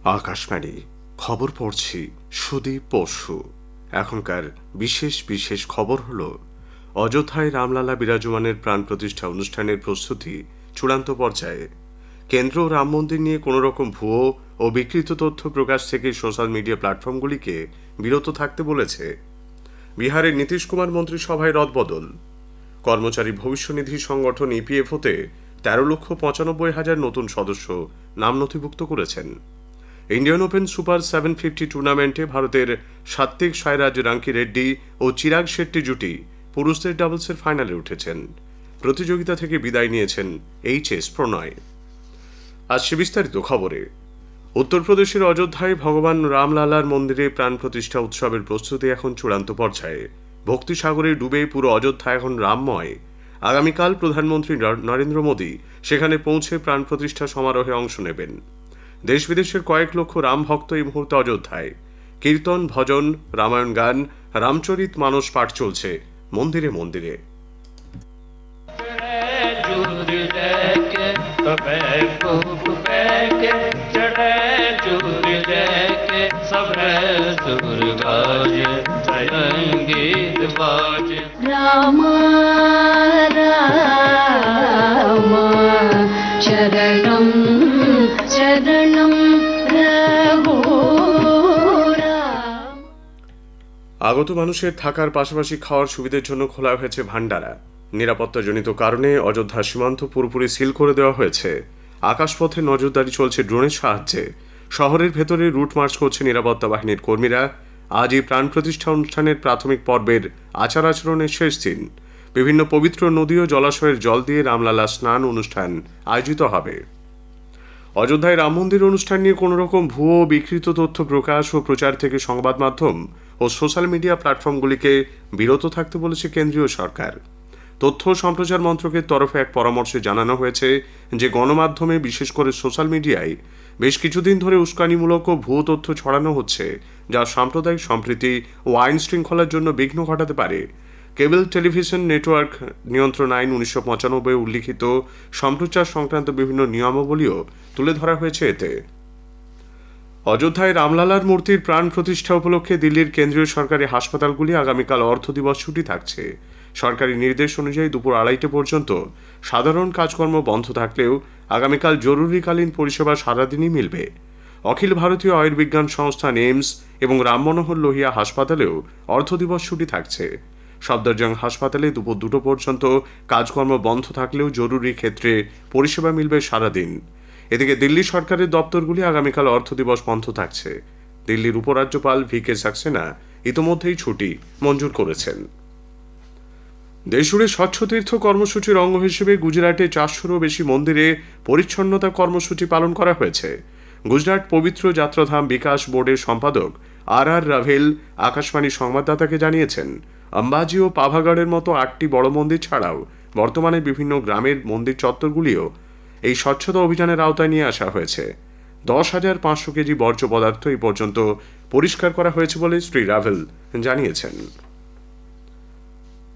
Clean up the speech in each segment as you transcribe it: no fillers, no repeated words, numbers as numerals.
আকাশবাণী খবর পড়ছি সুদীপ পরশু। এখনকার বিশেষ বিশেষ খবর হলো, অযোধ্যায় রামলালা বিরাজমানের প্রাণ প্রতিষ্ঠা অনুষ্ঠানের প্রস্তুতি চূড়ান্ত পর্যায়ে। কেন্দ্র রাম মন্দির নিয়ে কোনো রকম ভুয়ো ও বিকৃত তথ্য প্রকাশ থেকে সোশ্যাল মিডিয়া প্ল্যাটফর্মগুলিকে বিরত থাকতে বলেছে। বিহারের নীতিশ কুমার মন্ত্রিসভায় রদবদল। কর্মচারী ভবিষ্যনিধি সংগঠন ইপিএফওতে 13,95,000 নতুন সদস্য নাম নথিভুক্ত করেছেন। ইন্ডিয়ান ওপেন সুপার 750 টুর্নামেন্টে ভারতের সাত্বিক সাইরাজ রাঙ্কি রেড্ডি ও চিরাগ শেট্টি জুটি পুরুষদের ডাবলসের ফাইনালে উঠেছেন। প্রতিযোগিতা থেকে বিদায় নিয়েছেন এইচএস প্রণয়। আসছে বিস্তারিত খবরে। উত্তরপ্রদেশের অযোধ্যায় ভগবান রামলালার মন্দিরে প্রাণ প্রতিষ্ঠা উৎসবের প্রস্তুতি এখন চূড়ান্ত পর্যায়ে। ভক্তিসাগরে ডুবে পুরো অযোধ্যা এখন রামময়। আগামীকাল প্রধানমন্ত্রী নরেন্দ্র মোদী সেখানে পৌঁছে প্রাণ প্রতিষ্ঠা সমারোহে অংশ নেবেন। দেশ বিদেশের কয়েক লক্ষ রাম ভক্ত এই মুহূর্তে অযোধ্যায়। কীর্তন, ভজন, রামায়ণ গান, রামচরিত মানস পাঠ চলছে মন্দিরে মন্দিরে। রাম রাম শরণম শরণম আগত মানুষের থাকার পাশাপাশি খাওয়ার সুবিধার জন্য খোলা হয়েছে ভান্ডারা। নিরাপত্তাজনিত কারণে অযোধ্যা সীমান্ত পুরোপুরি সিল করে দেওয়া হয়েছে। আকাশপথে নজরদারি চলছে ড্রোনের সাহায্যে। শহরের ভেতরে রুট মার্চ করছে নিরাপত্তা বাহিনীর কর্মীরা। আজ এই প্রাণ প্রতিষ্ঠা অনুষ্ঠানের প্রাথমিক পর্বের আচার আচরণের শেষ দিন। বিভিন্ন পবিত্র নদী ও জলাশয়ের জল দিয়ে রামলালা স্নান অনুষ্ঠান আয়োজিত হবে। অযোধ্যায় রাম মন্দির অনুষ্ঠান নিয়ে কোনো রকম ভুয়ো বিকৃত তথ্য প্রকাশ ও প্রচার থেকে সংবাদ মাধ্যম ও সোশ্যাল মিডিয়া প্ল্যাটফর্মগুলিকে বিরত থাকতে বলেছে কেন্দ্রীয় সরকার। তথ্য ও সম্প্রচার মন্ত্রকের তরফে এক পরামর্শে জানানো হয়েছে যে গণমাধ্যমে, বিশেষ করে সোশ্যাল মিডিয়ায় বেশ কিছুদিন ধরে উস্কানিমূলক ও ভুয়ো তথ্য ছড়ানো হচ্ছে, যা সাম্প্রদায়িক সম্প্রীতি ও আইন শৃঙ্খলার জন্য বিঘ্ন ঘটাতে পারে। কেবল টেলিভিশন নেটওয়ার্ক নিয়ন্ত্রণ আইন 1995 উল্লিখিত সম্প্রচার সংক্রান্ত বিভিন্ন নিয়মাবলীও তুলে ধরা হয়েছে এতে। অযোধ্যায় রামলালার মূর্তির প্রাণ প্রতিষ্ঠা উপলক্ষে দিল্লির কেন্দ্রীয় সরকারি হাসপাতালগুলি আগামীকাল অর্থ দিবস ছুটি থাকছে। সরকারি নির্দেশ অনুযায়ী দুপুর 2:30 পর্যন্ত সাধারণ কাজকর্ম বন্ধ থাকলেও আগামীকাল জরুরিকালীন পরিষেবা সারাদিনই মিলবে। অখিল ভারতীয় আয়ুর্বিজ্ঞান সংস্থা এইমস এবং রাম মনোহর লোহিয়া হাসপাতালেও অর্থ দিবস ছুটি থাকছে। সফদরজং হাসপাতালে দুপুর 2টো পর্যন্ত কাজকর্ম বন্ধ থাকলেও জরুরি ক্ষেত্রে পরিষেবা মিলবে সারাদিন। এদিকে দিল্লি সরকারের দপ্তরগুলি আগামীকাল অর্থ দিবস বন্ধ থাকছে। দিল্লির উপরাজ্যপাল VK সাক্সেনা ইতোমধ্যেই ছুটি মঞ্জুর করেছেন। দেশজুড়ে স্বচ্ছ তীর্থ কর্মসূচির অঙ্গ হিসেবে গুজরাটে 400-রও বেশি মন্দিরে পরিচ্ছন্নতা কর্মসূচি পালন করা হয়েছে। গুজরাট পবিত্র যাত্রাধাম বিকাশ বোর্ডের সম্পাদক RR রাভেল আকাশবাণী সংবাদদাতাকে জানিয়েছেন, আম্বাজি ও পাভাগড়ের মতো 8টি বড় মন্দির ছাড়াও বর্তমানে বিভিন্ন গ্রামের মন্দির চত্বরগুলিও এই স্বচ্ছতা অভিযানের আওতায় নিয়ে আসা হয়েছে। 10,500 কেজি বর্জ্য পদার্থ এই পর্যন্ত পরিষ্কার করা হয়েছে বলে শ্রী রাভেল জানিয়েছেন।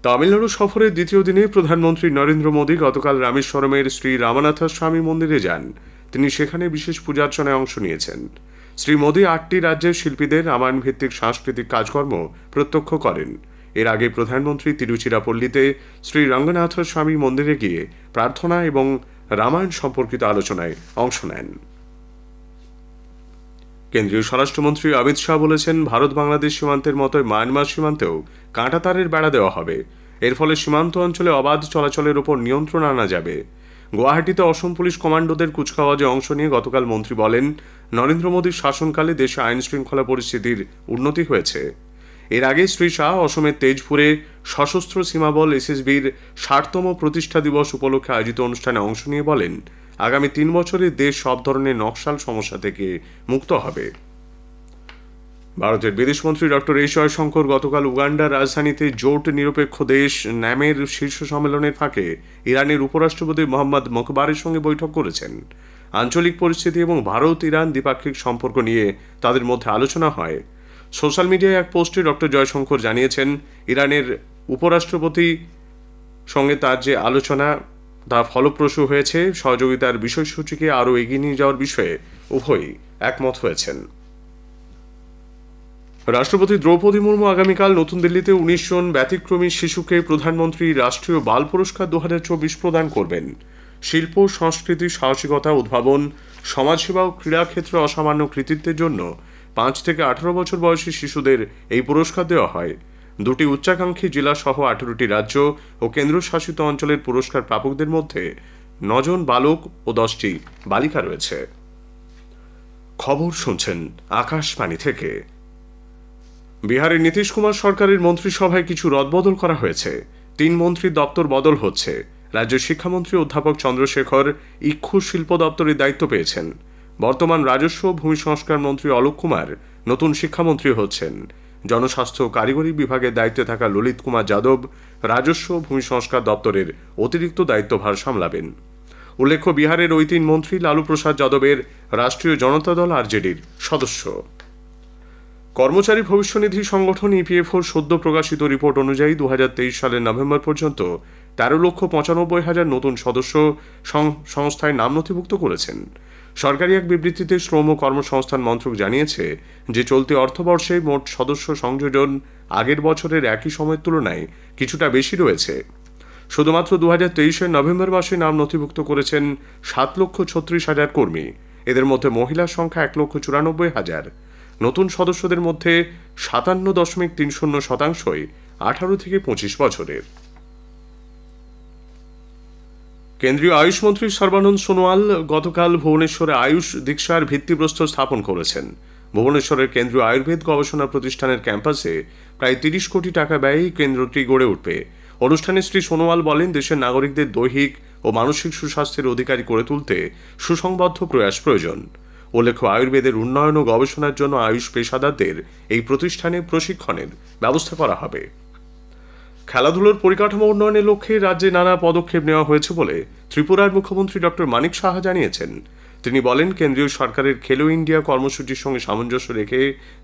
তামিলনাড়ু সফরের দ্বিতীয় দিনে প্রধানমন্ত্রী নরেন্দ্র মোদী গতকাল রামেশ্বরমের শ্রী রামনাথ স্বামী মন্দিরে যান। তিনি সেখানে বিশেষ পূজার্চনায় অংশ নিয়েছেন। শ্রী মোদী 8টি রাজ্যের শিল্পীদের রামায়ণ ভিত্তিক সাংস্কৃতিক কাজকর্ম প্রত্যক্ষ করেন। এর আগে প্রধানমন্ত্রী তিরুচিরাপল্লীতে শ্রী রঙ্গনাথ স্বামী মন্দিরে গিয়ে প্রার্থনা এবং রামায়ণ সম্পর্কিত আলোচনায় অংশ নেন। কেন্দ্রীয় স্বরাষ্ট্রমন্ত্রী অমিত শাহ বলেছেন, ভারত বাংলাদেশ সীমান্তের মতো মায়ানমার সীমান্তেও কাঁটাতারের বেড়া দেওয়া হবে। এর ফলে সীমান্ত অঞ্চলে অবাধ চলাচলের ওপর নিয়ন্ত্রণ আনা যাবে। গুয়াহাটিতে অসম পুলিশ কমান্ডোদের কুচকাওয়াজে অংশ নিয়ে গতকাল মন্ত্রী বলেন, নরেন্দ্র মোদীর শাসনকালে দেশে আইন শৃঙ্খলা পরিস্থিতির উন্নতি হয়েছে। এর আগে শ্রী শাহ অসমের তেজপুরে সশস্ত্র সীমাবল SSBর 60তম প্রতিষ্ঠা দিবস উপলক্ষে আয়োজিত অনুষ্ঠানে অংশ নিয়ে বলেন, আগামী 3 বছরে দেশ সব ধরনের নকশাল সমস্যা থেকে মুক্ত হবে। ভারতের বিদেশমন্ত্রী ডক্টর এস জয়শঙ্কর গতকাল উগান্ডার রাজধানীতে জোট নিরপেক্ষ দেশ ন্যামের শীর্ষ সম্মেলনের ফাঁকে ইরানের উপরাষ্ট্রপতি মোহাম্মদ মোকবারের সঙ্গে বৈঠক করেছেন। আঞ্চলিক পরিস্থিতি এবং ভারত ইরান দ্বিপাক্ষিক সম্পর্ক নিয়ে তাদের মধ্যে আলোচনা হয়। সোশ্যাল মিডিয়ায় এক পোস্টে ডক্টর জয়শঙ্কর জানিয়েছেন, ইরানের উপরাষ্ট্রপতি সঙ্গে তার যে আলোচনা তা ফলপ্রসূ হয়েছে, সহযোগিতার বিষয়সূচিকে আরও এগিয়ে নিয়ে যাওয়ার বিষয়ে উভয়ই একমত হয়েছেন। রাষ্ট্রপতি দ্রৌপদী মুর্মু আগামীকাল নতুন দিল্লিতে ১৯ জন ব্যতিক্রমী শিশুকে প্রধানমন্ত্রী রাষ্ট্রীয় বাল পুরস্কার ২০২৪ প্রদান করবেন। শিল্প, সংস্কৃতি, সাহসিকতা, উদ্ভাবন, সমাজসেবা ও ক্রীড়া ক্ষেত্রে অসামান্য কৃতিত্বের জন্য ৫ থেকে ১৮ বছর বয়সী শিশুদের এই পুরস্কার দেওয়া হয়। দুটি উচ্চাকাঙ্ক্ষী জেলা সহ ১৮টি রাজ্য ও কেন্দ্রশাসিত অঞ্চলের পুরস্কার প্রাপকদের মধ্যে ৯ জন বালক ও ১০টি বালিকা রয়েছে। খবর শুনছেন আকাশবাণী থেকে। বিহারের নীতিশ কুমার সরকারের মন্ত্রিসভায় কিছু রদবদল করা হয়েছে। ৩ মন্ত্রীর দপ্তর বদল হচ্ছে। রাজ্যের শিক্ষামন্ত্রী অধ্যাপক চন্দ্রশেখর ইক্ষু শিল্প দপ্তরের দায়িত্ব পেয়েছেন। বর্তমান রাজস্ব ও ভূমি সংস্কার মন্ত্রী অলোক কুমার নতুন শিক্ষামন্ত্রী হচ্ছেন। জনস্বাস্থ্য ও কারিগরি বিভাগের দায়িত্বে থাকা ললিত কুমার যাদব রাজস্ব ও ভূমি সংস্কার দপ্তরের অতিরিক্ত দায়িত্বভার সামলাবেন। উল্লেখ্য, বিহারের ওই ৩ মন্ত্রী লালু প্রসাদ যাদবের রাষ্ট্রীয় জনতা দল আরজেডির সদস্য। কর্মচারী ভবিষ্যনিধি সংগঠন ইপিএফওর সদ্য প্রকাশিত রিপোর্ট অনুযায়ী ২০২৩ সালের নভেম্বর পর্যন্ত ১৩,৯৫,০০০ নতুন সদস্য সংস্থায় নাম নথিভুক্ত করেছেন। সরকারি এক বিবৃতিতে শ্রম ও কর্মসংস্থান মন্ত্রক জানিয়েছে যে চলতি অর্থবর্ষে মোট সদস্য সংযোজন আগের বছরের একই সময়ের তুলনায় কিছুটা বেশি রয়েছে। শুধুমাত্র ২০২৩-এর নভেম্বর মাসে নাম নথিভুক্ত করেছেন ৭,৩৬,০০০ কর্মী। এদের মধ্যে মহিলার সংখ্যা ১,৯৪,০০০। নতুন সদস্যদের মধ্যে ৫৭.৩০% ১৮ থেকে ২৫ বছরের। কেন্দ্রীয় আয়ুষ মন্ত্রী সর্বানন্দ সোনোয়াল গতকাল ভুবনেশ্বরে আয়ুষ দীক্ষার ভিত্তিপ্রস্তর স্থাপন করেছেন। ভুবনেশ্বরের কেন্দ্রীয় আয়ুর্বেদ গবেষণা প্রতিষ্ঠানের ক্যাম্পাসে প্রায় ৩০ কোটি টাকা ব্যয়ে কেন্দ্রটি গড়ে উঠবে। অনুষ্ঠানে শ্রী সোনোয়াল বলেন, দেশের নাগরিকদের দৈহিক ও মানসিক সুস্বাস্থ্যের অধিকারী করে তুলতে সুসংবদ্ধ প্রয়াস প্রয়োজন। উল্লেখ্য, আয়ুর্বেদের উন্নয়ন ও গবেষণার জন্য আয়ুষ পেশাদারদের এই প্রতিষ্ঠানে প্রশিক্ষণের ব্যবস্থা করা হবে। খেলাধুলোর পরিকাঠামো উন্নয়নের লক্ষ্যে রাজ্যে নানা পদক্ষেপ নেওয়া হয়েছে বলে ত্রিপুরার মুখ্যমন্ত্রী ডক্টর মানিক সাহা জানিয়েছেন। তিনি বলেন, কেন্দ্রীয় সরকারের খেলো ইন্ডিয়া কর্মসূচির সঙ্গে সামঞ্জস্য রেখে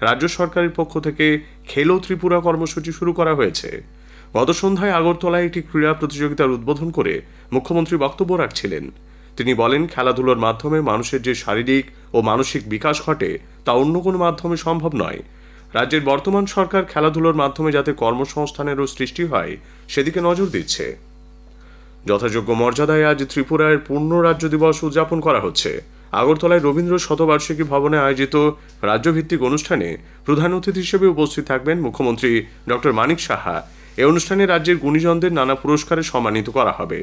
রাজ্য সরকারের পক্ষ থেকে খেলো ত্রিপুরা কর্মসূচি শুরু করা হয়েছে। গত সন্ধ্যায় আগরতলায় একটি ক্রীড়া প্রতিযোগিতার উদ্বোধন করে মুখ্যমন্ত্রী বক্তব্য রাখছিলেন। তিনি বলেন, খেলাধুলোর মাধ্যমে মানুষের যে শারীরিক ও মানসিক বিকাশ ঘটে তা অন্য কোনো মাধ্যমে সম্ভব নয়। রাজ্যের বর্তমান সরকার খেলাধুলোর মাধ্যমে যাতে কর্মসংস্থানেরও সৃষ্টি হয় সেদিকে নজর দিচ্ছে। যথাযোগ্য মর্যাদায় আজ ত্রিপুরার পূর্ণ রাজ্য দিবস উদযাপন করা হচ্ছে। আগরতলায় রবীন্দ্র শতবার্ষিকী ভবনে আয়োজিত রাজ্যভিত্তিক অনুষ্ঠানে প্রধান অতিথি হিসেবে উপস্থিত থাকবেন মুখ্যমন্ত্রী ডক্টর মানিক সাহা। এই অনুষ্ঠানে রাজ্যের গুণীজনদের নানা পুরস্কারে সম্মানিত করা হবে।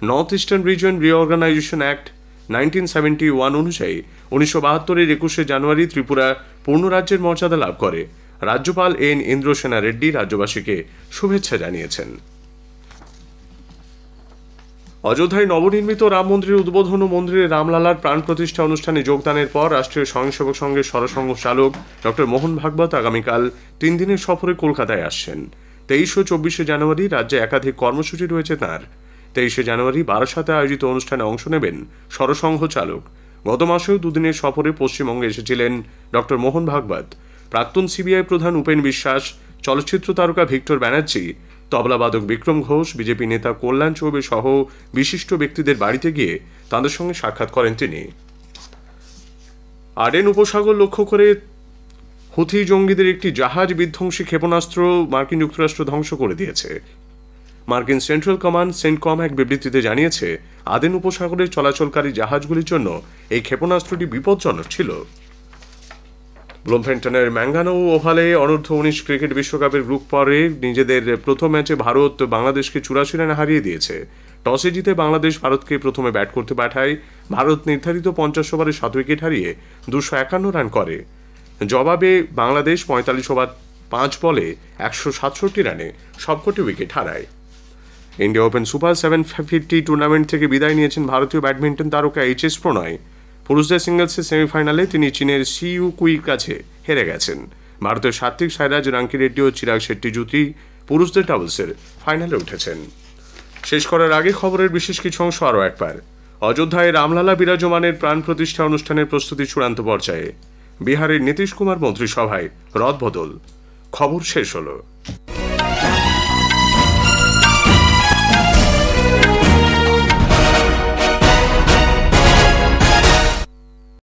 North eastern reason reorganisation act 1971 অনুযায়ী ১৯৭২-এর ২১শে জানুয়ারি ত্রিপুরা পূর্ণ রাজ্যের মর্যাদা লাভ করে। রাজ্যপাল এন ইন্দ্রসেনা রেড্ডি রাজ্যবাসীকে শুভেচ্ছা জানিয়েছেন। অযোধ্যায় নবনির্মিত রাম মন্দিরের উদ্বোধন ও মন্দিরে রামলালার প্রাণ প্রতিষ্ঠা অনুষ্ঠানে যোগদানের পর রাষ্ট্রীয় স্বয়ংসেবক সংঘের সরসংঘ চালক ডক্টর মোহন ভাগবত আগামীকাল ৩ দিনের সফরে কলকাতায় আসছেন। ২৩ ও ২৪শে জানুয়ারি রাজ্যে একাধিক কর্মসূচি রয়েছে তাঁর। ২৩শে জানুয়ারি বারাসাতে আয়োজিত অনুষ্ঠানে অংশ নেবেন সরসংঘ চালক। গত মাসেও দুদিনের সফরে পশ্চিমবঙ্গে এসেছিলেন ডক্টর মোহন ভাগবত। প্রাক্তন সিবিআই প্রধান উপেন বিশ্বাস, চলচ্চিত্র তারকা ভিক্টর ব্যানার্জি, তবলাবাদক বিক্রম ঘোষ, বিজেপি নেতা কল্যাণ চৌবে সহ বিশিষ্ট ব্যক্তিদের বাড়িতে গিয়ে তাঁদের সঙ্গে সাক্ষাৎ করেন তিনি। আডেন উপসাগর লক্ষ্য করে হুথি জঙ্গিদের একটি জাহাজ বিধ্বংসী ক্ষেপণাস্ত্র মার্কিন যুক্তরাষ্ট্র ধ্বংস করে দিয়েছে। মার্কিন সেন্ট্রাল কমান্ড সেন্টকম এক বিবৃতিতে জানিয়েছে, আদেন উপসাগরে চলাচলকারী জাহাজগুলির জন্য এই ক্ষেপণাস্ত্রটি বিপজ্জনক ছিল। ব্লুমফেন্টনের ম্যাঙ্গানো ওভালে অনূর্ধ্ব-১৯ ক্রিকেট বিশ্বকাপের গ্রুপ পর্বে নিজেদের প্রথম ম্যাচে ভারত বাংলাদেশকে ৮৪ রানে হারিয়ে দিয়েছে। টসে জিতে বাংলাদেশ ভারতকে প্রথমে ব্যাট করতে পাঠায়। ভারত নির্ধারিত ৫০ ওভারে ৭ উইকেট হারিয়ে ২৫১ রান করে। জবাবে বাংলাদেশ ৪৫ ওভার ৫ বলে ১৬৭ রানে সবকটি উইকেট হারায়। ইন্ডিয়া ওপেন সুপার 750 টুর্নামেন্ট থেকে বিদায় নিয়েছেন ভারতীয় ব্যাডমিন্টন তারকা এইচ.এস. প্রণয়। পুরুষদের সিঙ্গলসের সেমিফাইনালে তিনি চীনের সিইউ কুইর কাছে হেরে গেছেন। ভারতের সাত্বিক সাইরাজ, রাঙ্কি রেড্ডি ও চিরাগ শেট্টি জুটি পুরুষদের ডাবলসের ফাইনালে উঠেছেন। শেষ করার আগে খবরের বিশেষ কিছু অংশ আরও একবার। অযোধ্যায় রামলালা বিরাজমানের প্রাণ প্রতিষ্ঠা অনুষ্ঠানের প্রস্তুতি চূড়ান্ত পর্যায়ে। বিহারের নীতিশ কুমার মন্ত্রিসভায় রদবদল। খবর শেষ হলো।